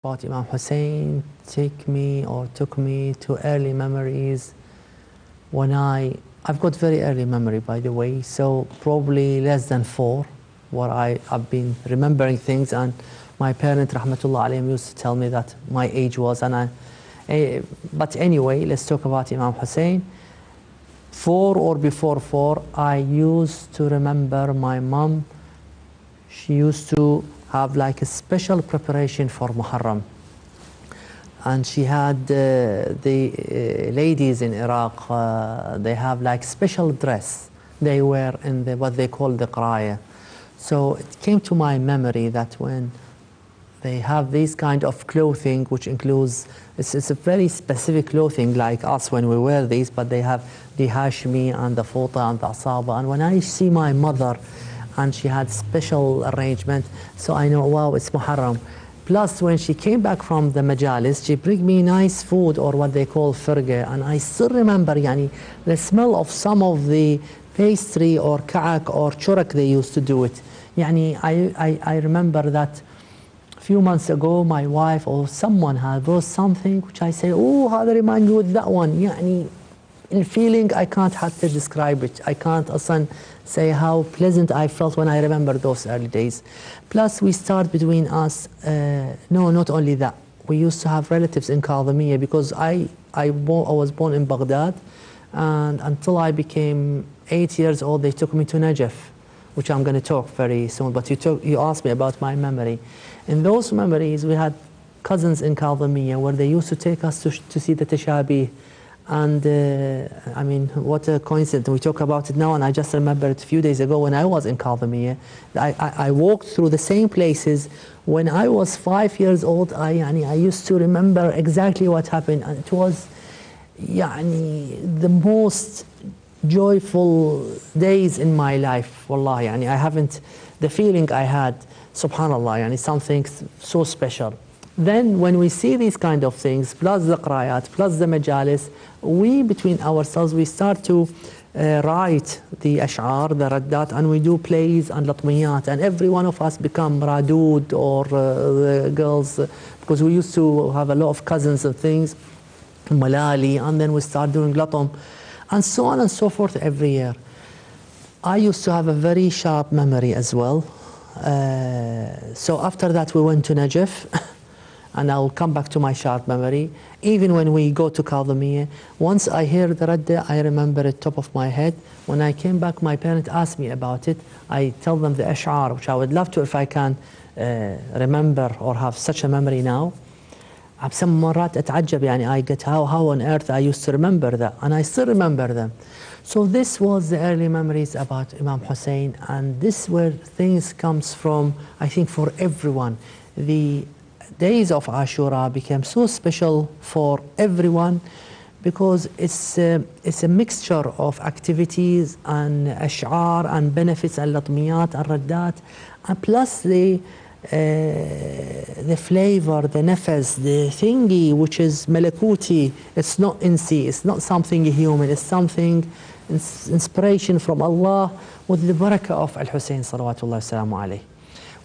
About Imam Hussain took me to early memories when I've got very early memory, by the way, so probably less than 4 where I've been remembering things, and my parent rahmatullah alayhim used to tell me that my age was, but anyway, let's talk about Imam Hussain. 4 or before 4, I used to remember my mom. She used to have like a special preparation for Muharram, and she had the ladies in Iraq, they have like special dress they wear in what they call the qraya. So it came to my memory that when they have this kind of clothing, which includes, it's a very specific clothing like us when we wear these, but they have the hashmi and the fota and the asaba. And when I see my mother, and she had special arrangement, so I know, wow, it's Muharram. Plus, when she came back from the majalis, she bring me nice food, or what they call firge, and I still remember the smell of some of the pastry or ka'ak or churak they used to do it. I remember that a few months ago, my wife or someone had brought something which I say, oh, how do I remind you with that one? In feeling, I can't have to describe it. I can't say how pleasant I felt when I remember those early days. Plus, we start between us, no, not only that. We used to have relatives in Kadhimiya, because I was born in Baghdad, and until I became 8 years old, they took me to Najaf, which I'm going to talk very soon, but you asked me about my memory. In those memories, we had cousins in Kadhimiya where they used to take us to see the Tashabih. And I mean, what a coincidence. We talk about it now, and I just remembered a few days ago when I was in Kadhimiya, I walked through the same places. When I was 5 years old, I used to remember exactly what happened. And it was the most joyful days in my life, wallahi. I haven't, the feeling I had, subhanallah, something so special. Then when we see these kind of things, plus the qrayat, plus the majalis, we between ourselves, we start to write the ash'ar, the raddat, and we do plays and latmiyat, and every one of us become radud, or the girls, because we used to have a lot of cousins and things, malali, and then we start doing latam, and so on and so forth every year. I used to have a very sharp memory as well. So after that we went to Najaf, and I'll come back to my sharp memory. Even when we go to Kadhimiya, once I hear the radda, I remember it top of my head. When I came back, my parents asked me about it. I tell them the ash'ar, which I would love to if I can remember or have such a memory now. Some مرات أتعجب, I get how on earth I used to remember that, and I still remember them. So this was the early memories about Imam Hussain, and this where things comes from, I think, for everyone. The days of Ashura became so special for everyone because it's a mixture of activities and ash'ar and benefits and latmiyat and raddat, and plus the flavor, the nafas, the thingy which is malakuti. It's not insi, it's not something human, it's something inspiration from Allah with the barakah of Al-Hussein salawatullah salamu alayhi.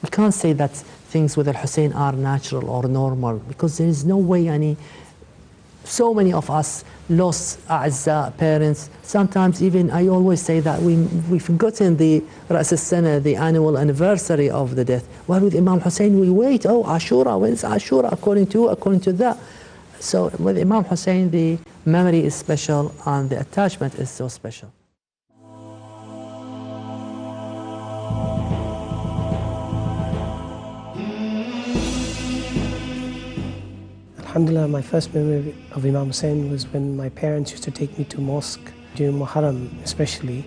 We can't say that things with Al-Hussein are natural or normal, because there is no way. So many of us lost a'azza, parents. Sometimes even, I always say that we've forgotten the Ras al-Sana, the annual anniversary of the death. While with Imam Hussain, we wait, oh, Ashura, when's Ashura, according to that. So with Imam Hussain, the memory is special and the attachment is so special. Alhamdulillah, my first memory of Imam Hussain was when my parents used to take me to mosque during Muharram especially,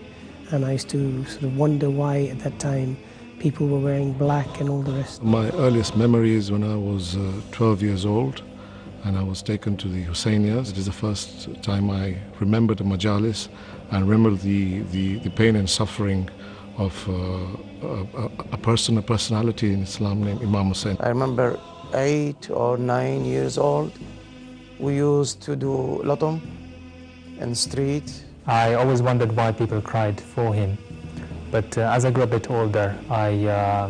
and I used to sort of wonder why at that time people were wearing black and all the rest. My earliest memory is when I was 12 years old and I was taken to the Hussainiyas. It is the first time I remembered the majalis and remembered the pain and suffering of a personality in Islam named Imam Hussain. I remember 8 or 9 years old, we used to do latam in the street. I always wondered why people cried for him, but as I grew a bit older, I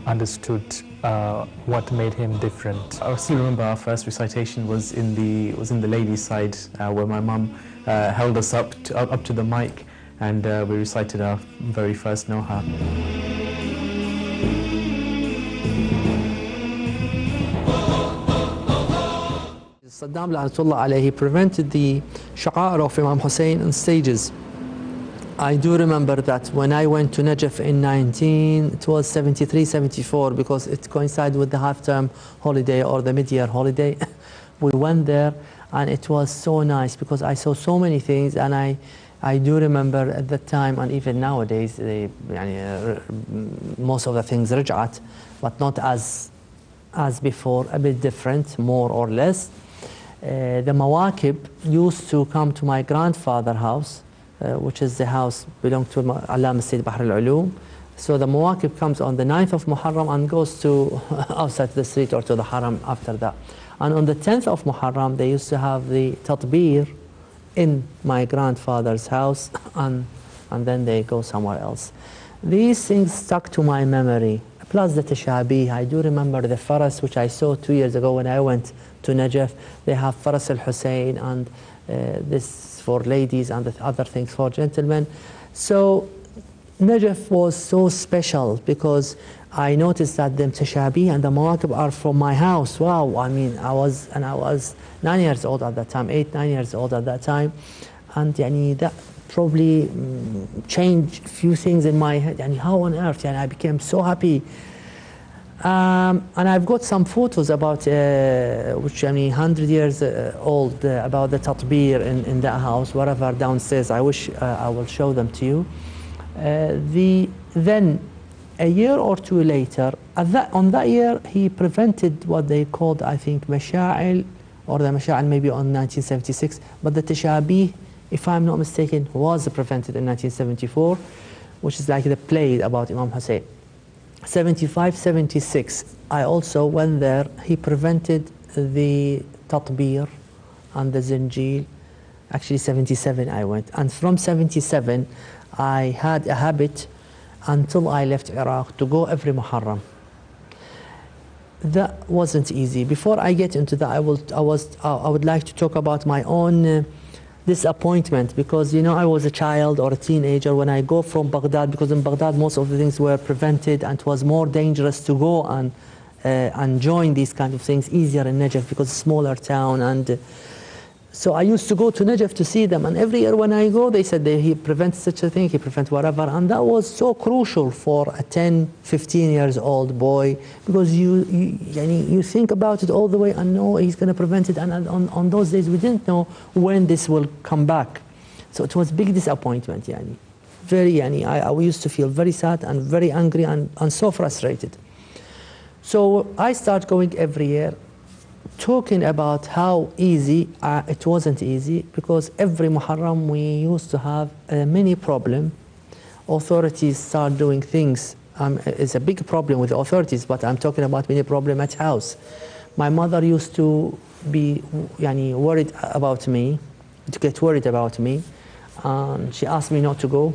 understood what made him different? I still remember our first recitation was in the ladies' side, where my mum held us up to the mic, and we recited our very first Noha. Saddam La'natullah alayhi, he prevented the sha'ar of Imam Hussain on stages. I do remember that when I went to Najaf in it was 73, 74, because it coincided with the half-term holiday or the mid-year holiday. We went there and it was so nice because I saw so many things, and I do remember at that time, and even nowadays, most of the things raj'at, but not as before, a bit different, more or less. The mawakib used to come to my grandfather's house, which is the house belonged to Fadhil Bahrululoom. So the mawakib comes on the 9th of Muharram and goes to outside the street or to the haram after that. And on the 10th of Muharram, they used to have the tatbir in my grandfather's house, and then they go somewhere else. These things stuck to my memory. Plus the tashabih, I do remember the faras, which I saw 2 years ago when I went to Najaf. They have faras al-Hussein, and this for ladies and the other things for gentlemen. So Najaf was so special because I noticed that the tashabih and the mawakib are from my house. Wow, I mean, I was 9 years old at that time, 8, 9 years old at that time, and that probably changed a few things in my head. And how on earth? And I became so happy. And I've got some photos about, 100 years old, about the tatbir in that house, whatever, downstairs. I wish I will show them to you. Then a year or two later, on that year, he prevented what they called, I think, masha'il, or the masha'il maybe on 1976, but the tashabih, if I'm not mistaken, was prevented in 1974, which is like the play about Imam Hussain. 75, 76, I also went there. He prevented the tatbir and the zinjil. Actually 77 I went, and from 77 I had a habit until I left Iraq to go every Muharram. That wasn't easy. Before I get into that, I would like to talk about my own disappointment, because I was a child or a teenager when I go from Baghdad, because in Baghdad most of the things were prevented, and it was more dangerous to go and join these kind of things. Easier in Najaf because it's a smaller town, and so I used to go to Najaf to see them, and every year when I go, they said he prevents such a thing, he prevents whatever, and that was so crucial for a 10, 15 years old boy, because you think about it all the way and know he's going to prevent it, and on those days we didn't know when this will come back. So it was big disappointment, very, I used to feel very sad and very angry and so frustrated. So I start going every year, talking about how easy it wasn't easy, because every Muharram we used to have many problem. Authorities start doing things. It's a big problem with the authorities, but I'm talking about many problem at house. My mother used to be worried about me, to get worried about me, and she asked me not to go,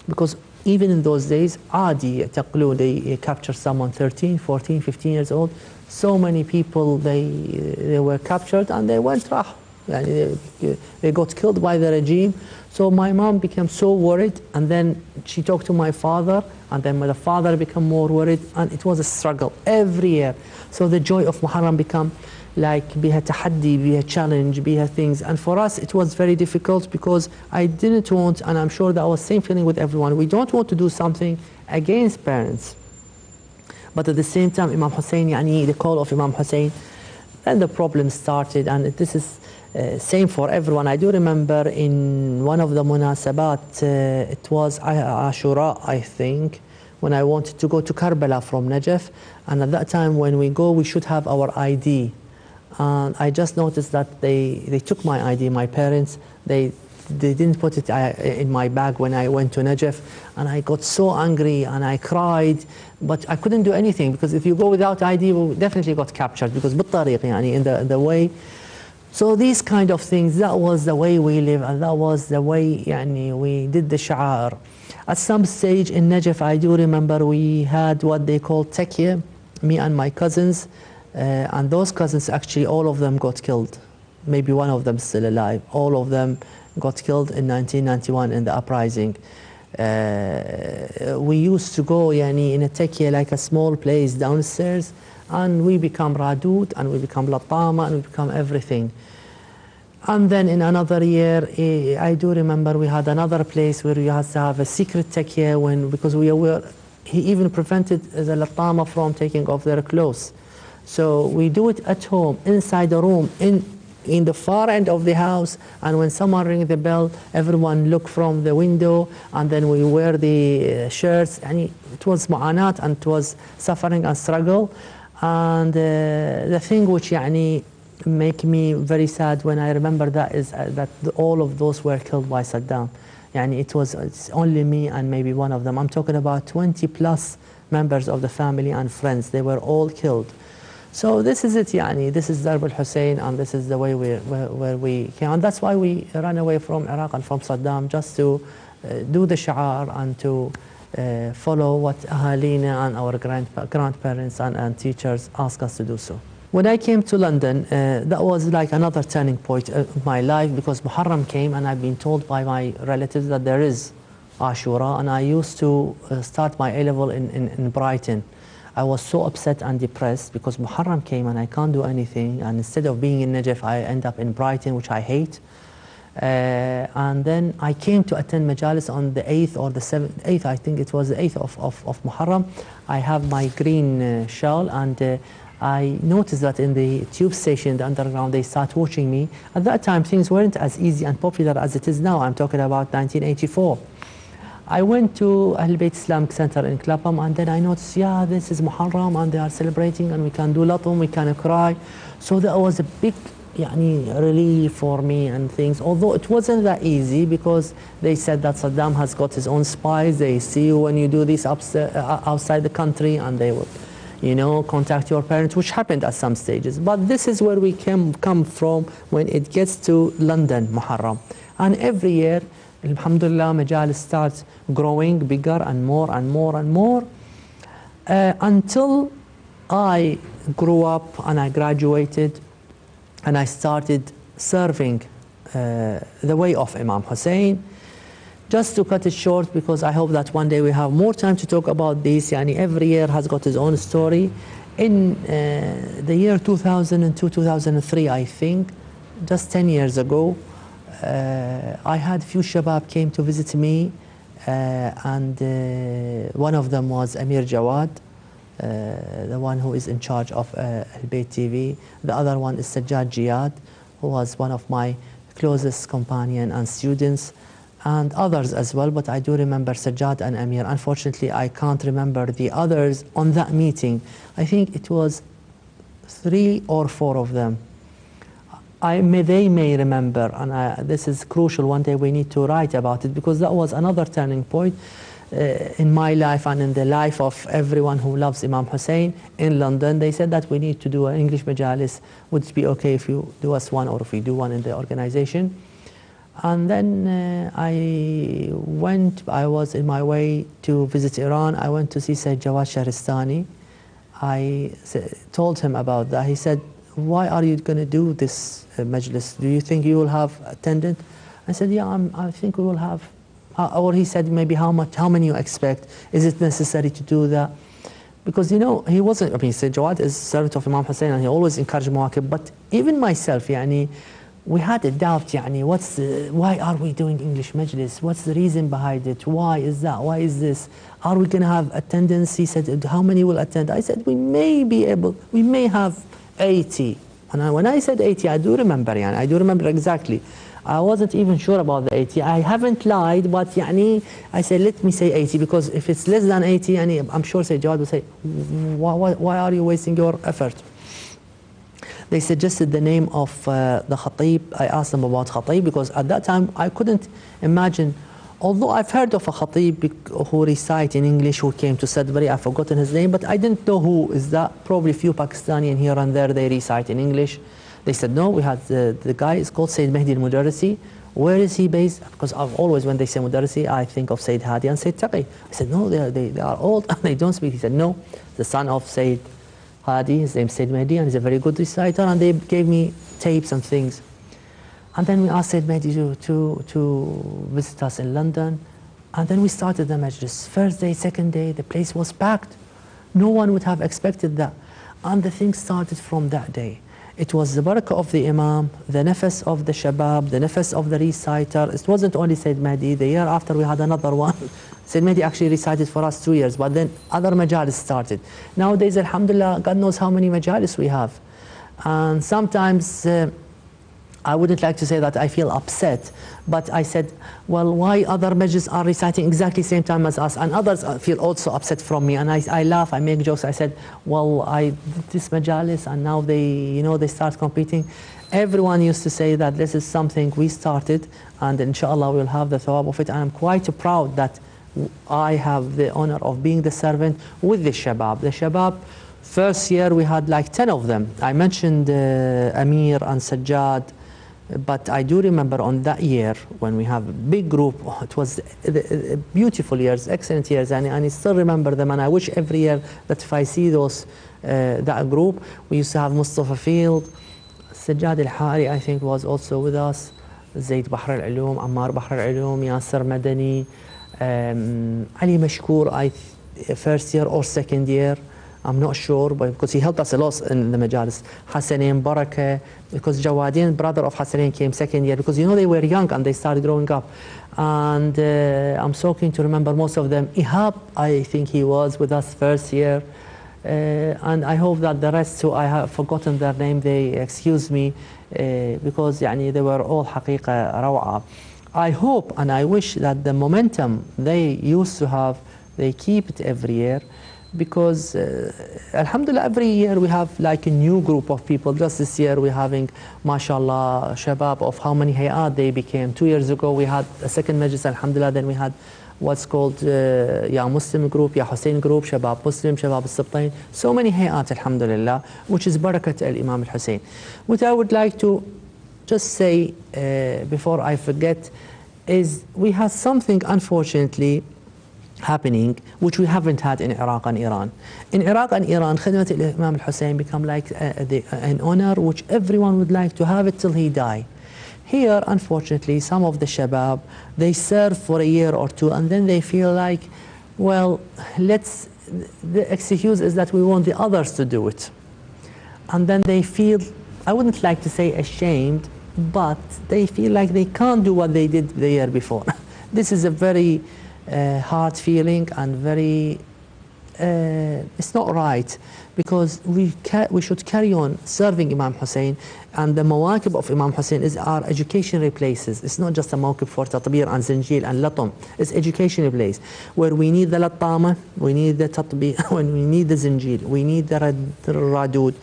because even in those days, they capture someone 13, 14, 15 years old. So many people, they were captured and they went rah. They got killed by the regime. So my mom became so worried, and then she talked to my father, and then my father became more worried, and it was a struggle every year. So the joy of Muharram become like biha tahaddi, biha challenge, biha things. And for us it was very difficult, because I didn't want, and I'm sure that was the same feeling with everyone, we don't want to do something against parents. But at the same time, Imam Hussain, the call of Imam Hussain, then the problem started, and this is same for everyone. I do remember in one of the munasabat, it was Ashura, I think, when I wanted to go to Karbala from Najaf, and at that time when we go, we should have our ID. And I just noticed that they took my ID, my parents, they didn't put it in my bag when I went to Najaf, and I got so angry and I cried, but I couldn't do anything, because if you go without ID, you definitely got captured, because بالطريق in the way. So these kind of things, that was the way we live, and that was the way we did the sha'ar. At some stage in Najaf, I do remember we had what they call takiyah, me and my cousins, and those cousins actually all of them got killed. Maybe one of them still alive. All of them got killed in 1991 in the uprising. We used to go yani, in a tekiya, like a small place downstairs, and we become radud, and we become latama, and we become everything. And then in another year, I do remember we had another place where we had to have a secret tekiya because he even prevented the latama from taking off their clothes. So we do it at home, inside the room, in the far end of the house, and when someone rings the bell, everyone look from the window, and then we wear the shirts, and it was mu'anat, and it was suffering and struggle. And the thing which make me very sad when I remember that is that all of those were killed by Saddam. It's only me and maybe one of them. I'm talking about 20 plus members of the family and friends. They were all killed. So this is it, this is Darb al-Hussein, and this is the way where we came. And that's why we ran away from Iraq and from Saddam, just to do the shi'ar and to follow what Ahalina and our grandparents and teachers asked us to do so. When I came to London, that was like another turning point of my life, because Muharram came and I've been told by my relatives that there is Ashura, and I used to start my A-level in Brighton. I was so upset and depressed because Muharram came and I can't do anything, and instead of being in Najaf, I end up in Brighton, which I hate. And then I came to attend Majalis on the 8th or the 8th, I think it was the 8th of Muharram. I have my green shawl, and I noticed that in the tube station, the underground, they start watching me. At that time, things weren't as easy and popular as it is now. I'm talking about 1984. I went to Ahl Bayt Islamic Center in Clapham, and then I noticed, this is Muharram, and they are celebrating, and we can do latum, we can cry. So that was a big relief for me and things, although it wasn't that easy, because they said that Saddam has got his own spies. They see you when you do this outside the country, and they will contact your parents, which happened at some stages. But this is where we come from when it gets to London, Muharram. And every year, alhamdulillah, Majalis starts growing bigger and more and more and more, until I grew up and I graduated and I started serving the way of Imam Hussain. Just to cut it short, because I hope that one day we have more time to talk about this, every year has got its own story. In the year 2002, 2003, I think, just 10 years ago, I had few shabab came to visit me, and one of them was Amir Jawad, the one who is in charge of Al-Bayt TV. The other one is Sajjad Jiyad, who was one of my closest companion and students, and others as well, but I do remember Sajjad and Amir. Unfortunately, I can't remember the others on that meeting. I think it was 3 or 4 of them. They may remember, and this is crucial. One day we need to write about it, because that was another turning point in my life and in the life of everyone who loves Imam Hussain in London. They said that we need to do an English majalis. Would it be okay if you do us one, or if we do one in the organization? And then I was in my way to visit Iran. I went to see Sayyid Jawad Shahristani. I told him about that. He said, why are you going to do this majlis? Do you think you will have attendance? I said, I think we will have. Or he said, maybe how many you expect? Is it necessary to do that? Because, he wasn't, Sayyid Jawad is servant of Imam Hussain, and he always encouraged Mawaqib. But even myself, we had a doubt, why are we doing English majlis? What's the reason behind it? Why is that? Why is this? Are we going to have attendance? He said, how many will attend? I said, we may have 80. And when I said 80, I do remember, I do remember exactly. I wasn't even sure about the 80. I haven't lied, but I said, let me say 80, because if it's less than 80, I'm sure Sayyid Jawad will say, why are you wasting your effort? They suggested the name of the Khatib. I asked them about Khatib, because at that time I couldn't imagine, although I've heard of a Khatib who recite in English, who came to Sudbury. I've forgotten his name, but I didn't know who is that. Probably few Pakistani and here and there, they recite in English. They said, no, we had the guy is called Sayyid Mahdi al-Mudarrisi. Where is he based? Because I've always, when they say Mudarrisi, I think of Sayyid Hadi and Sayyid Taqi. I said, no, they are old and they don't speak. He said, no, the son of Sayyid Hadi, his name is Said Mehdi, and he's a very good reciter, and they gave me tapes and things. And then we asked Said Mehdi to visit us in London, and then we started the majlis. First day, second day, the place was packed. No one would have expected that. And the thing started from that day. It was the barakah of the Imam, the nafas of the shabab, the nafas of the reciter. It wasn't only Said Mehdi. The year after we had another one. Said Mehdi actually recited for us 2 years, but then other majalis started. Nowadays, alhamdulillah, God knows how many majalis we have. And sometimes I wouldn't like to say that I feel upset, but I said, well, why other majlis are reciting exactly the same time as us, and others feel also upset from me, and I laugh, I make jokes. I said, well, I did this majalis, and now they start competing. Everyone used to say that this is something we started, and inshallah we'll have the thawab of it, and I'm quite proud that I have the honor of being the servant with the shabab. The shabab, first year we had like 10 of them. I mentioned Amir and Sajjad, but I do remember on that year when we have a big group, it was beautiful years, excellent years, and I still remember them, and I wish every year that if I see that group, we used to have Mustafa Field, Sajjad Al-Hari I think was also with us, Zayd Bahrululoom, Ammar Bahrululoom, Yasser Madani, Ali Mashkoor, first year or second year, I'm not sure, but because he helped us a lot in the majalis. Hassanin Barakah, because Jawadin, brother of Hassanin, came second year, because they were young and they started growing up. And I'm so keen to remember most of them. Ihab, I think he was with us first year. And I hope that the rest who I have forgotten their name, they excuse me, because they were all haqiqa rawa. I hope and I wish that the momentum they used to have, they keep it every year. Because alhamdulillah, every year we have like a new group of people. Just this year we're having, mashallah, shabab of how many hayat they became. 2 years ago we had a second majlis, alhamdulillah. Then we had what's called Ya Muslim group, Ya Hussain group, Shabab Muslim, Shabab al-Sibtain. So many hayat, alhamdulillah, which is barakat al-Imam al-Hussain. What I would like to just say before I forget is we had something, unfortunately, happening which we haven't had in Iraq and Iran. In Iraq and Iran, Khidmat al-Imam al-Hussain become like an honor which everyone would like to have it till he die. Here, unfortunately, some of the shabab, they serve for a year or two and then they feel like, well, the excuse is that we want the others to do it. And then they feel, I wouldn't like to say ashamed, but they feel like they can't do what they did the year before. This is a very hard feeling and very it's not right, because we should carry on serving Imam Hussain, and the mawaqib of Imam Hussain is our educational places. It's not just a mawqib for tatbir and zinjil and latam. It's educational place where we need the latama, we need the tatbir, when we need the zinjil, we need the radud,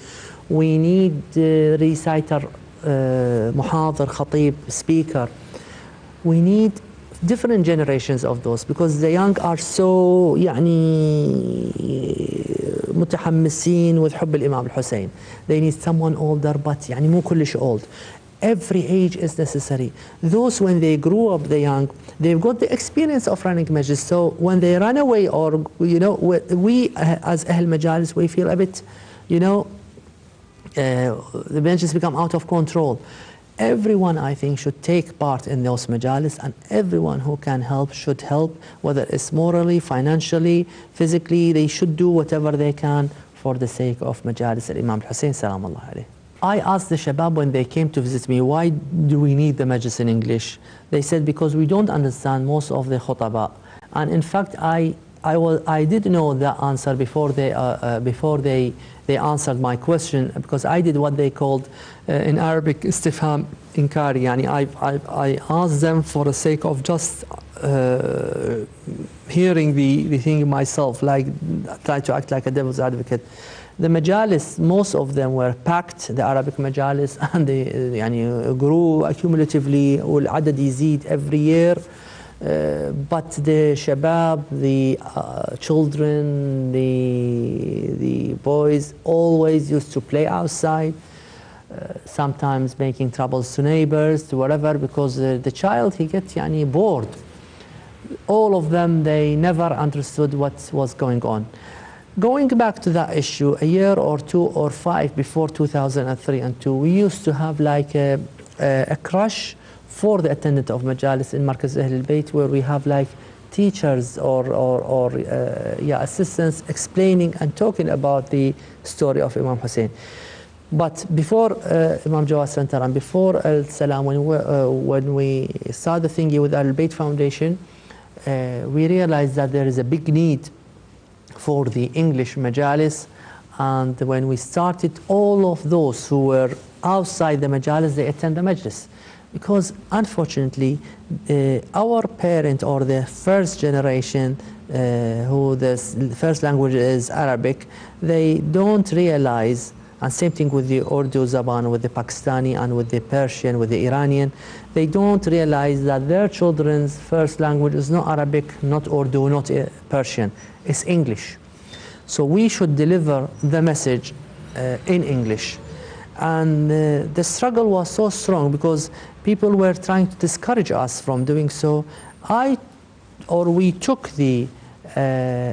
we need the reciter, muhadhir, khatib, speaker. We need different generations of those, because the young are so متحمسين with حب الإمام الحسين. They need someone older, but مو كلش old. Every age is necessary. Those, when they grew up, the young, they've got the experience of running majlis. So when they run away, or we as Ahl Majalis, we feel a bit, the majlis become out of control. Everyone, I think, should take part in those majalis, and everyone who can help should help, whether it's morally, financially, physically. They should do whatever they can for the sake of majalis al-Imam al-Hussain, salamullah alayhi. I asked the shabab when they came to visit me, why do we need the majlis in English? They said, because we don't understand most of the khutaba. And in fact, I did know the answer before they answered my question, because I did what they called in Arabic istifham inkari. I asked them for the sake of just hearing the thing myself, like try to act like a devil's advocate. The majalis, most of them were packed, the Arabic majalis, and they grew accumulatively, والعدد يزيد every year. But the shabab, the children, the boys always used to play outside, sometimes making troubles to neighbors, to whatever, because the child, he gets bored. All of them, they never understood what was going on. Going back to that issue, a year or 2 or 5 before 2003 and 2, we used to have like a crush for the attendant of Majalis in Markaz Ahl al-Bayt, where we have like teachers or assistants explaining and talking about the story of Imam Hussain. But before Imam Jawad Center and before Al Salam, when we started the thingy with Al Bayt Foundation, we realized that there is a big need for the English majalis, and when we started, all of those who were outside the majalis, they attend the majlis. Because unfortunately, our parent or the first generation who the first language is Arabic, they don't realize, and same thing with the Urdu Zaban, with the Pakistani and with the Persian, with the Iranian, they don't realize that their children's first language is not Arabic, not Urdu, not Persian, it's English. So we should deliver the message in English. And the struggle was so strong because people were trying to discourage us from doing so. We took the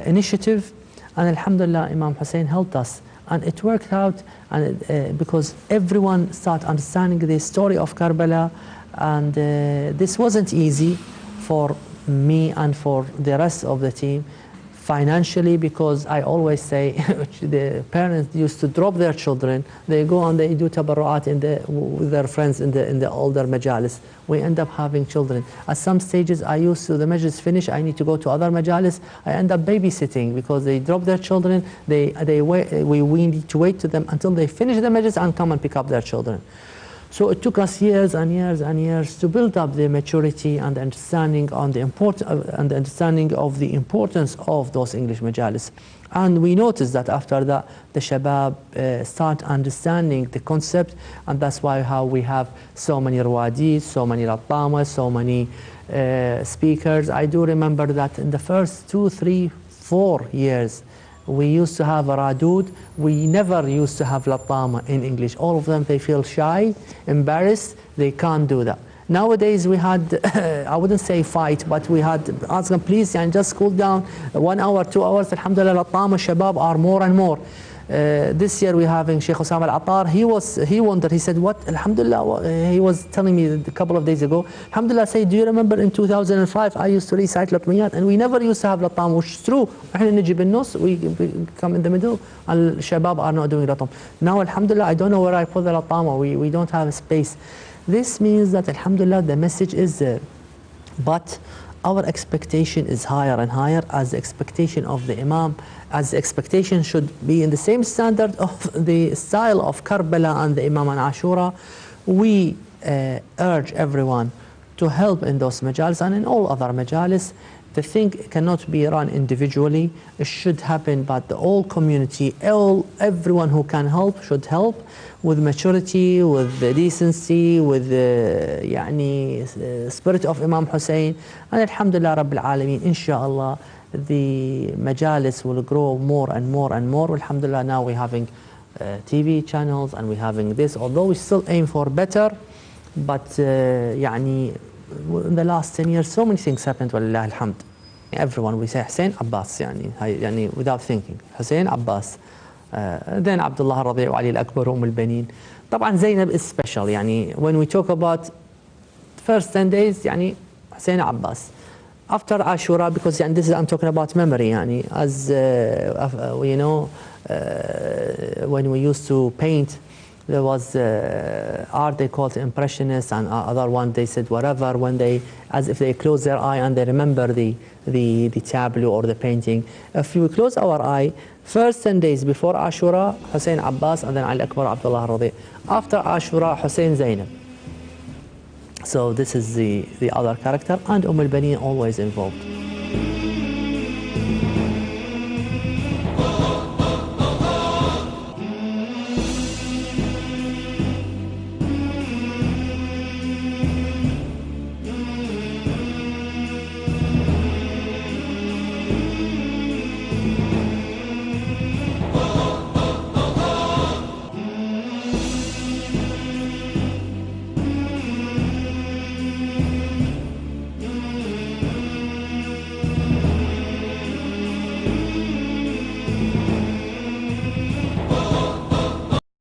initiative, and Alhamdulillah, Imam Hussain helped us. And it worked out, and because everyone started understanding the story of Karbala, and this wasn't easy for me and for the rest of the team financially, because I always say the parents used to drop their children, they go and they do tabarru'at with their friends in the older majalis. We end up having children. At some stages, I used to, the majlis finish, I need to go to other majalis, I end up babysitting because they drop their children, we need to wait to them until they finish the majlis and come and pick up their children. So it took us years and years and years to build up the maturity and understanding on the understanding of the importance of those English majalis. And we noticed that after that, the Shabab start understanding the concept, and that's why how we have so many Ruwadis, so many Lattamas, so many speakers. I do remember that in the first 2, 3, 4 years, we used to have a Radud. We never used to have Lattama in English. All of them, they feel shy, embarrassed, they can't do that. Nowadays we had, I wouldn't say fight, but we had ask them, please, and just cool down, 1 hour, 2 hours, Alhamdulillah, Lattama, Shabab are more and more. This year we're having Sheikh Osama Al-Attar. He wondered, he said, what, Alhamdulillah, he was telling me a couple of days ago, Alhamdulillah, say, do you remember in 2005, I used to recite Latmiyat, and we never used to have Latam, which is true. We come in the middle, and Shabab are not doing Latam. Now, Alhamdulillah, I don't know where I put the Latama, we don't have a space. This means that, Alhamdulillah, the message is there. But our expectation is higher and higher, as the expectation of the Imam, as the expectation should be in the same standard of the style of Karbala and the Imam and Ashura. We urge everyone to help in those majalis and in all other majalis. The thing cannot be run individually. It should happen by the whole community. Everyone who can help should help with maturity, with the decency, with the spirit of Imam Hussain. And Alhamdulillah Rabbil Alameen, inshaAllah, the majalis will grow more and more and more. Alhamdulillah, now we're having TV channels and we're having this, although we still aim for better. But in the last 10 years, so many things happened, walillah alhamd. Everyone, we say Hussein Abbas, without thinking. Hussein Abbas. Then Abdullah Rabi' wa Ali al-Akbar, al-Banin. طبعا Zainab is special. When we talk about first 10 days, Hussein Abbas. After Ashura, because this is, I'm talking about memory, as when we used to paint, there was art they called impressionists, and other one they said whatever, when they, as if they close their eye and they remember the tableau or the painting. If we close our eye, first 10 days before Ashura, Hussein Abbas, and then Ali Akbar Abdullah Radi. After Ashura, Hussein Zainab. So this is the other character, and al-Banin always involved.